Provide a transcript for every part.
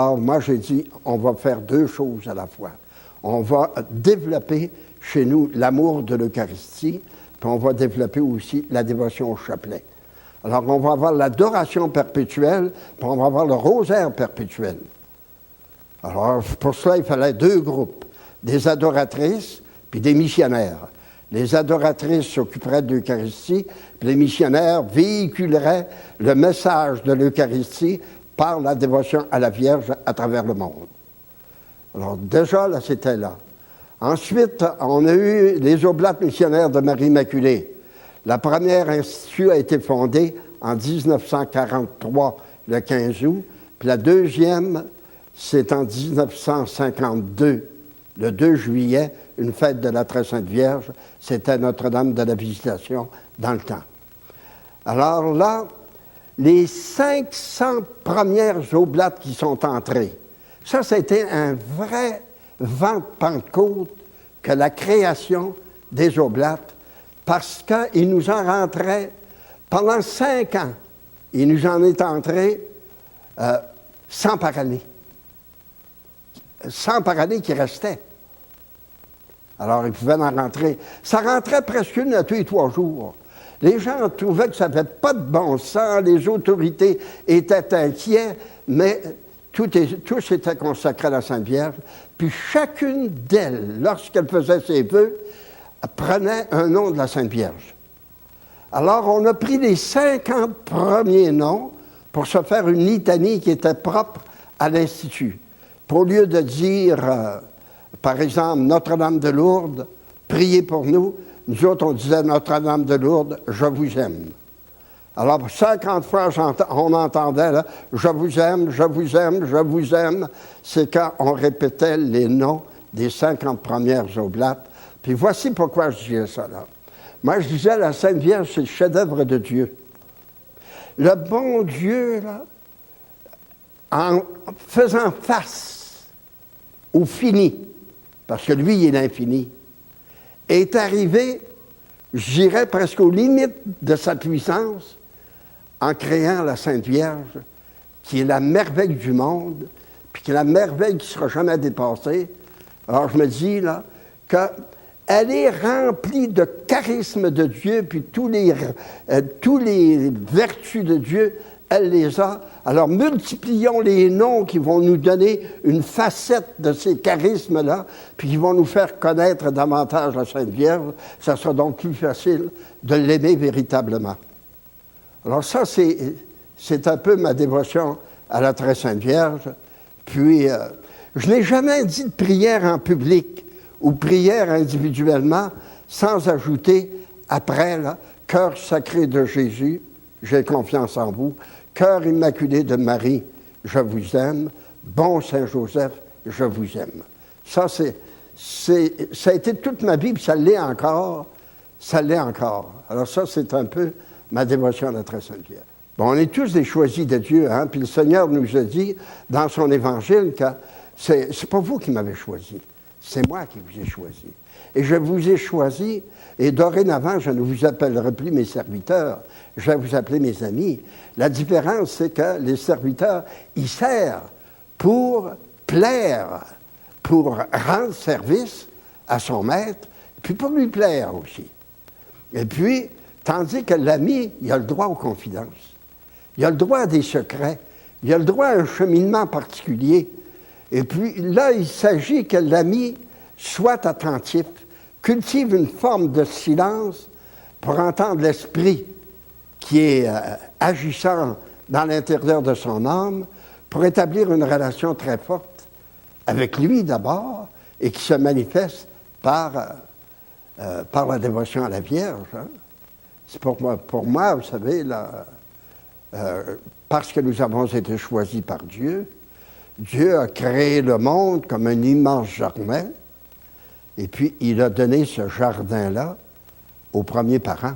Alors, moi, j'ai dit, on va faire deux choses à la fois. On va développer chez nous l'amour de l'Eucharistie, puis on va développer aussi la dévotion au chapelet. Alors, on va avoir l'adoration perpétuelle, puis on va avoir le rosaire perpétuel. Alors, pour cela, il fallait deux groupes, des adoratrices puis des missionnaires. Les adoratrices s'occuperaient de l'Eucharistie, puis les missionnaires véhiculeraient le message de l'Eucharistie par la dévotion à la Vierge à travers le monde. Alors, déjà, là, c'était là. Ensuite, on a eu les Oblates missionnaires de Marie Immaculée. La première institut a été fondée en 1943, le 15 août, puis la deuxième, c'est en 1952, le 2 juillet, une fête de la Très Sainte Vierge. C'était Notre-Dame de la Visitation dans le temps. Alors là, les 500 premières oblates qui sont entrées, ça a été un vrai vent de Pentecôte que la création des oblates, parce qu'il nous en rentrait, pendant 5 ans, il nous en est entré 100 par année. 100 par année qui restaient. Alors, ils pouvaient en rentrer. Ça rentrait presque une à tous les 3 jours. Les gens trouvaient que ça n'avait pas de bon sens, les autorités étaient inquiets, mais tous étaient consacrés à la Sainte Vierge. Puis chacune d'elles, lorsqu'elle faisait ses vœux, prenait un nom de la Sainte Vierge. Alors, on a pris les 50 premiers noms pour se faire une litanie qui était propre à l'Institut. Au lieu de dire, par exemple, Notre-Dame de Lourdes, priez pour nous, nous autres, on disait Notre-Dame de Lourdes, je vous aime. Alors, 50 fois, on entendait, là, je vous aime, je vous aime, je vous aime. C'est quand on répétait les noms des 50 premières oblates. Puis voici pourquoi je disais ça, là. Moi, je disais, la Sainte Vierge, c'est le chef-d'œuvre de Dieu. Le bon Dieu, là, en faisant face au fini, parce que lui, il est l'infini, est arrivé, je dirais, presque aux limites de sa puissance, en créant la Sainte Vierge, qui est la merveille du monde, puis qui est la merveille qui ne sera jamais dépassée. Alors, je me dis, là, qu'elle est remplie de charisme de Dieu, puis tous les vertus de Dieu, elle les a. Alors, multiplions les noms qui vont nous donner une facette de ces charismes-là, puis qui vont nous faire connaître davantage la Sainte Vierge. Ça sera donc plus facile de l'aimer véritablement. Alors ça, c'est un peu ma dévotion à la Très Sainte Vierge. Puis, je n'ai jamais dit de prière en public ou prière individuellement sans ajouter après, là, cœur sacré de Jésus, j'ai confiance en vous. Cœur immaculé de Marie, je vous aime. Bon Saint Joseph, je vous aime. Ça, ça a été toute ma vie, puis ça l'est encore. Ça l'est encore. Alors ça, c'est un peu ma dévotion à la Très Sainte Vierge. Bon, on est tous des choisis de Dieu, hein? Puis le Seigneur nous a dit dans son Évangile que c'est pas vous qui m'avez choisi, c'est moi qui vous ai choisi. Et je vous ai choisi, et dorénavant, je ne vous appellerai plus mes serviteurs, je vais vous appeler mes amis. La différence, c'est que les serviteurs, ils servent pour plaire, pour rendre service à son maître, puis pour lui plaire aussi. Et puis, tandis que l'ami, il a le droit aux confidences. Il a le droit à des secrets. Il a le droit à un cheminement particulier. Et puis, là, il s'agit que l'ami soit attentif, cultive une forme de silence pour entendre l'esprit qui est agissant dans l'intérieur de son âme, pour établir une relation très forte avec lui d'abord, et qui se manifeste par la dévotion à la Vierge. Hein. C'est pour moi, vous savez, là, parce que nous avons été choisis par Dieu, Dieu a créé le monde comme un immense jardin, et puis il a donné ce jardin-là aux premiers parents.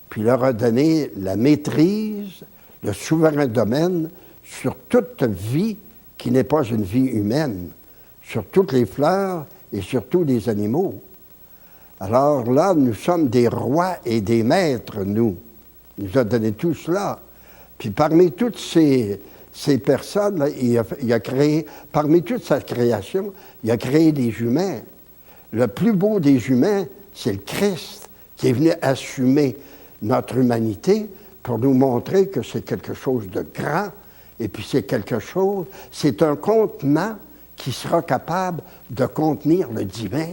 Puis il leur a donné la maîtrise, le souverain domaine sur toute vie qui n'est pas une vie humaine, sur toutes les fleurs et sur tous les animaux. Alors là, nous sommes des rois et des maîtres, nous. Il nous a donné tout cela. Puis parmi toutes ces ces personnes-là, il a créé, parmi toute sa création, il a créé des humains. Le plus beau des humains, c'est le Christ, qui est venu assumer notre humanité pour nous montrer que c'est quelque chose de grand, et puis c'est un contenant qui sera capable de contenir le divin.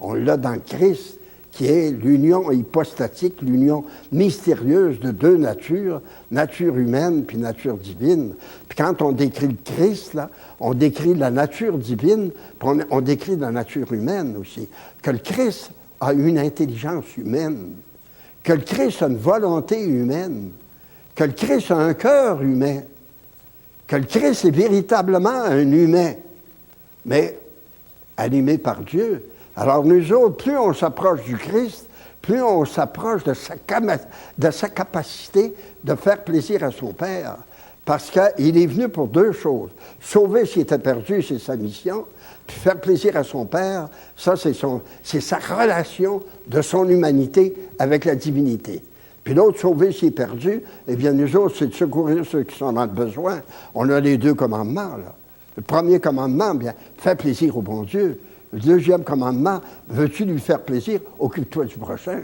On l'a dans le Christ, qui est l'union hypostatique, l'union mystérieuse de deux natures, nature humaine puis nature divine. Puis quand on décrit le Christ, là, on décrit la nature divine, puis on décrit la nature humaine aussi. Que le Christ a une intelligence humaine, que le Christ a une volonté humaine, que le Christ a un cœur humain, que le Christ est véritablement un humain, mais animé par Dieu. Alors nous autres, plus on s'approche du Christ, plus on s'approche de sa capacité de faire plaisir à son Père. Parce qu'il est venu pour deux choses. Sauver ce qui était perdu, c'est sa mission. Puis faire plaisir à son Père, ça c'est sa relation de son humanité avec la divinité. Puis l'autre, sauver ce qui est perdu, eh bien nous autres, c'est de secourir ceux qui sont dans le besoin. On a les deux commandements, là. Le premier commandement, bien, fais plaisir au bon Dieu. Le deuxième commandement, veux-tu lui faire plaisir? Occupe-toi du prochain.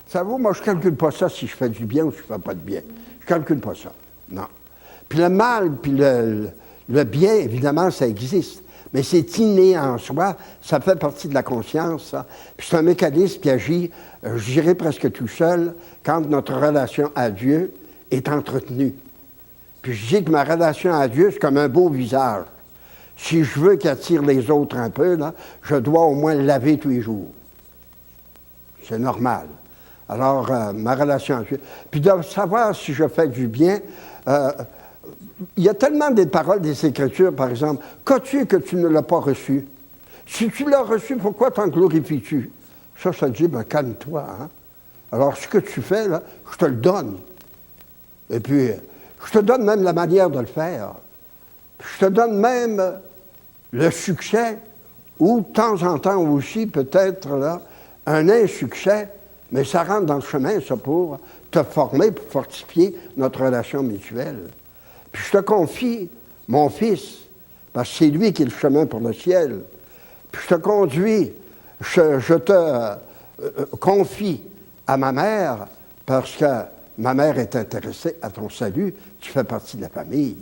Savez-vous, moi, je ne calcule pas ça si je fais du bien ou si je ne fais pas de bien. Je ne calcule pas ça. Non. Puis le mal, puis le bien, évidemment, ça existe. Mais c'est inné en soi, ça fait partie de la conscience, ça. Puis c'est un mécanisme qui agit, je dirais presque tout seul, quand notre relation à Dieu est entretenue. Puis je dis que ma relation à Dieu, c'est comme un beau visage. Si je veux qu'il attire les autres un peu, là, je dois au moins le laver tous les jours. C'est normal. Alors, ma relation à Dieu. Puis de savoir si je fais du bien, il y a tellement des paroles des Écritures, par exemple, qu'as-tu que tu ne l'as pas reçu? Si tu l'as reçu, pourquoi t'en glorifies-tu? Ça dit, ben calme-toi. Hein? Alors, ce que tu fais, là, je te le donne. Et puis, je te donne même la manière de le faire. Je te donne même le succès, ou de temps en temps aussi, peut-être, là, un insuccès, mais ça rentre dans le chemin, ça, pour te former, pour fortifier notre relation mutuelle. Puis je te confie mon fils, parce que c'est lui qui est le chemin pour le ciel. Puis je te conduis, je te confie à ma mère, parce que ma mère est intéressée à ton salut, tu fais partie de la famille.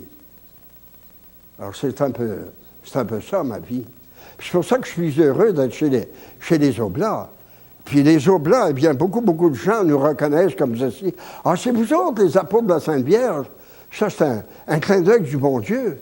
Alors c'est un peu ça, ma vie. Puis c'est pour ça que je suis heureux d'être chez les Oblats. Puis les Oblats, eh bien, beaucoup de gens nous reconnaissent comme ceci. Ah, c'est vous autres, les apôtres de la Sainte Vierge. Ça, c'est un clin d'œil du bon Dieu.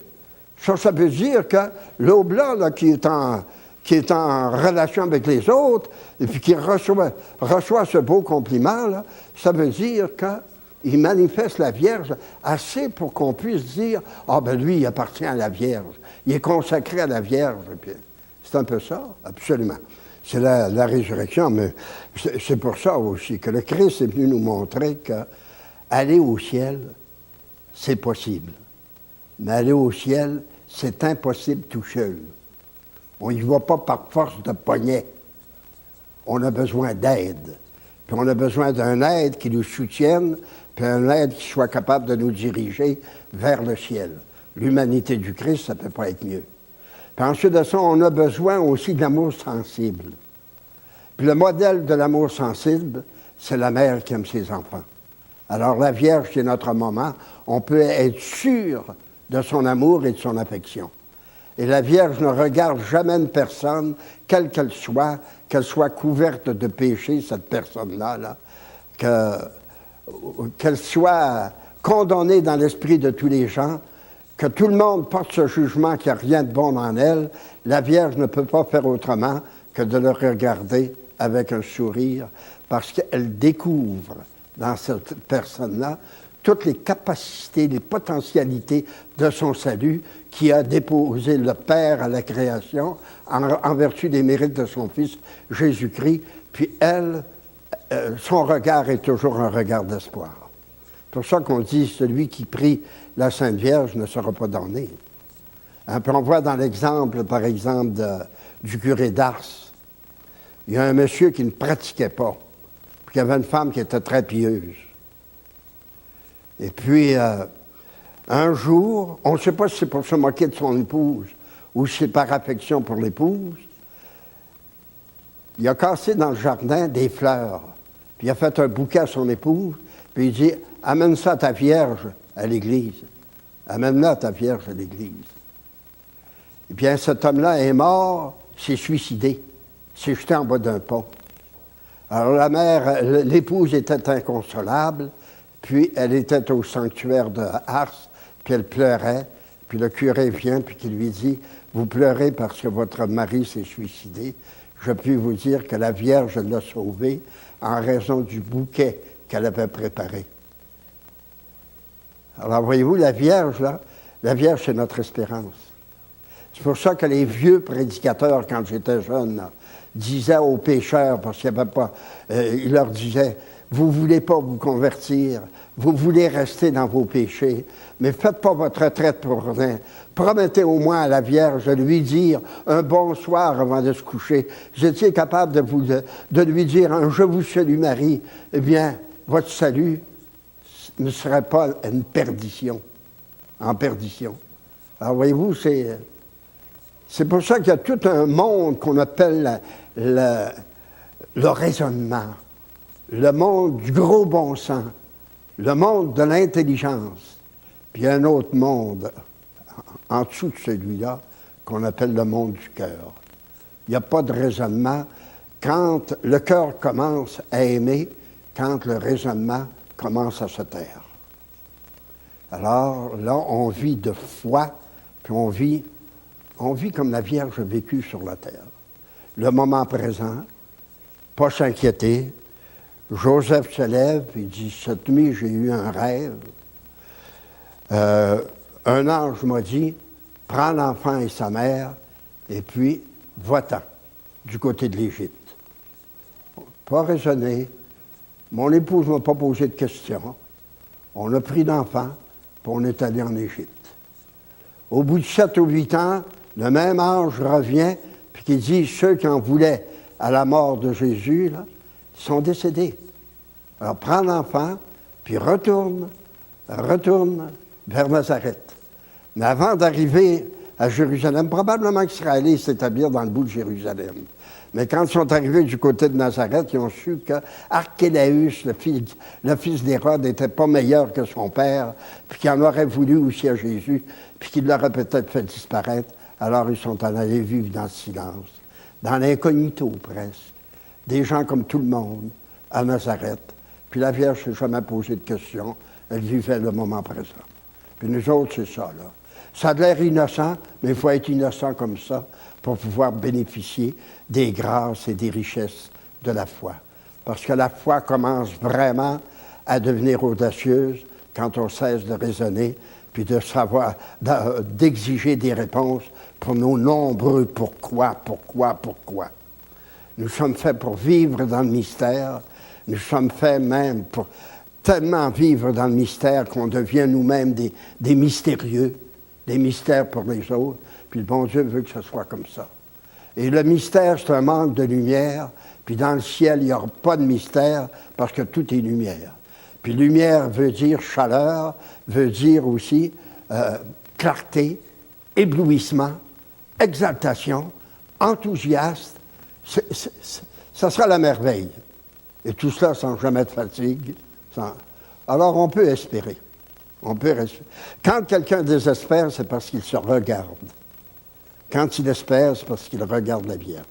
Ça veut dire que l'Oblat, là, qui est en relation avec les autres, et puis qui reçoit ce beau compliment, là, ça veut dire qu'il manifeste la Vierge assez pour qu'on puisse dire « Ah, ben lui, il appartient à la Vierge. Il est consacré à la Vierge. » C'est un peu ça, absolument. C'est la résurrection, mais c'est pour ça aussi que le Christ est venu nous montrer qu'aller au ciel, c'est possible. Mais aller au ciel, c'est impossible tout seul. On n'y va pas par force de poignet. On a besoin d'aide. Puis on a besoin d'un aide qui nous soutienne, puis un aide qui soit capable de nous diriger vers le ciel. L'humanité du Christ, ça ne peut pas être mieux. Puis ensuite de ça, on a besoin aussi de l'amour sensible. Puis le modèle de l'amour sensible, c'est la mère qui aime ses enfants. Alors la Vierge, qui est notre maman, on peut être sûr de son amour et de son affection. Et la Vierge ne regarde jamais une personne, quelle qu'elle soit couverte de péché, cette personne-là, qu'elle soit condamnée dans l'esprit de tous les gens, que tout le monde porte ce jugement qu'il n'y a rien de bon en elle. La Vierge ne peut pas faire autrement que de le regarder avec un sourire, parce qu'elle découvre dans cette personne-là toutes les capacités, les potentialités de son salut qui a déposé le Père à la création en vertu des mérites de son Fils Jésus-Christ. Puis elle, son regard est toujours un regard d'espoir. C'est pour ça qu'on dit « Celui qui prie la Sainte Vierge ne sera pas damné ». Puis on voit dans l'exemple, par exemple, du curé d'Ars, il y a un monsieur qui ne pratiquait pas, puis il y avait une femme qui était très pieuse. Et puis, Un jour, on ne sait pas si c'est pour se moquer de son épouse ou si c'est par affection pour l'épouse, il a cassé dans le jardin des fleurs. Puis il a fait un bouquet à son épouse, puis il dit « Amène ça à ta Vierge à l'église. Amène-la à ta Vierge à l'église. » Eh bien, cet homme-là est mort, s'est suicidé, s'est jeté en bas d'un pont. Alors la mère, l'épouse était inconsolable, puis elle était au sanctuaire de Ars, puis elle pleurait, puis le curé vient, puis qui lui dit « Vous pleurez parce que votre mari s'est suicidé. Je puis vous dire que la Vierge l'a sauvé en raison du bouquet qu'elle avait préparé. » Alors voyez-vous, la Vierge, là, la Vierge, c'est notre espérance. C'est pour ça que les vieux prédicateurs, quand j'étais jeune, là, disaient aux pécheurs, parce qu'il n'y avait pas, ils leur disaient, vous ne voulez pas vous convertir, vous voulez rester dans vos péchés, mais ne faites pas votre retraite pour rien. Promettez au moins à la Vierge de lui dire un bonsoir avant de se coucher. Vous étiez capable de lui dire un « Je vous salue Marie », eh bien, votre salut ne serait pas une perdition, en perdition. Alors voyez-vous, c'est pour ça qu'il y a tout un monde qu'on appelle le raisonnement, le monde du gros bon sens, le monde de l'intelligence, puis un autre monde en dessous de celui-là qu'on appelle le monde du cœur. Il n'y a pas de raisonnement quand le cœur commence à aimer, quand le raisonnement commence à se taire. Alors là, on vit de foi, puis on vit comme la Vierge a vécu sur la terre. Le moment présent, pas s'inquiéter. Joseph se lève, il dit « Cette nuit, j'ai eu un rêve. Un ange m'a dit, prends l'enfant et sa mère, et puis va-t'en du côté de l'Égypte. » Pas raisonner. Mon épouse ne m'a pas posé de questions. On a pris l'enfant, puis on est allé en Égypte. Au bout de 7 ou 8 ans, le même ange revient, puis qui dit, ceux qui en voulaient à la mort de Jésus, là, sont décédés. Alors prends l'enfant, puis retourne vers Nazareth. Mais avant d'arriver à Jérusalem, probablement qu'ils seraient allés s'établir dans le bout de Jérusalem. Mais quand ils sont arrivés du côté de Nazareth, ils ont su qu'Archélaüs, le fils d'Hérode, n'était pas meilleur que son père, puis qu'il en aurait voulu aussi à Jésus, puis qu'il l'aurait peut-être fait disparaître. Alors ils sont en allés vivre dans le silence, dans l'incognito presque. Des gens comme tout le monde, à Nazareth. Puis la Vierge ne s'est jamais posé de questions. Elle vivait le moment présent. Puis nous autres, c'est ça, là. Ça a l'air innocent, mais il faut être innocent comme ça pour pouvoir bénéficier des grâces et des richesses de la foi. Parce que la foi commence vraiment à devenir audacieuse quand on cesse de raisonner puis de savoir, d'exiger des réponses pour nos nombreux pourquoi. Nous sommes faits pour vivre dans le mystère. Nous sommes faits même pour tellement vivre dans le mystère qu'on devient nous-mêmes des mystérieux, des mystères pour les autres. Puis le bon Dieu veut que ce soit comme ça. Et le mystère, c'est un manque de lumière. Puis dans le ciel, il n'y aura pas de mystère parce que tout est lumière. Puis lumière veut dire chaleur, veut dire aussi clarté, éblouissement, exaltation, enthousiasme. Ça sera la merveille. Et tout cela sans jamais de fatigue. Alors on peut espérer. Quand quelqu'un désespère, c'est parce qu'il se regarde. Quand il espère, c'est parce qu'il regarde la Vierge.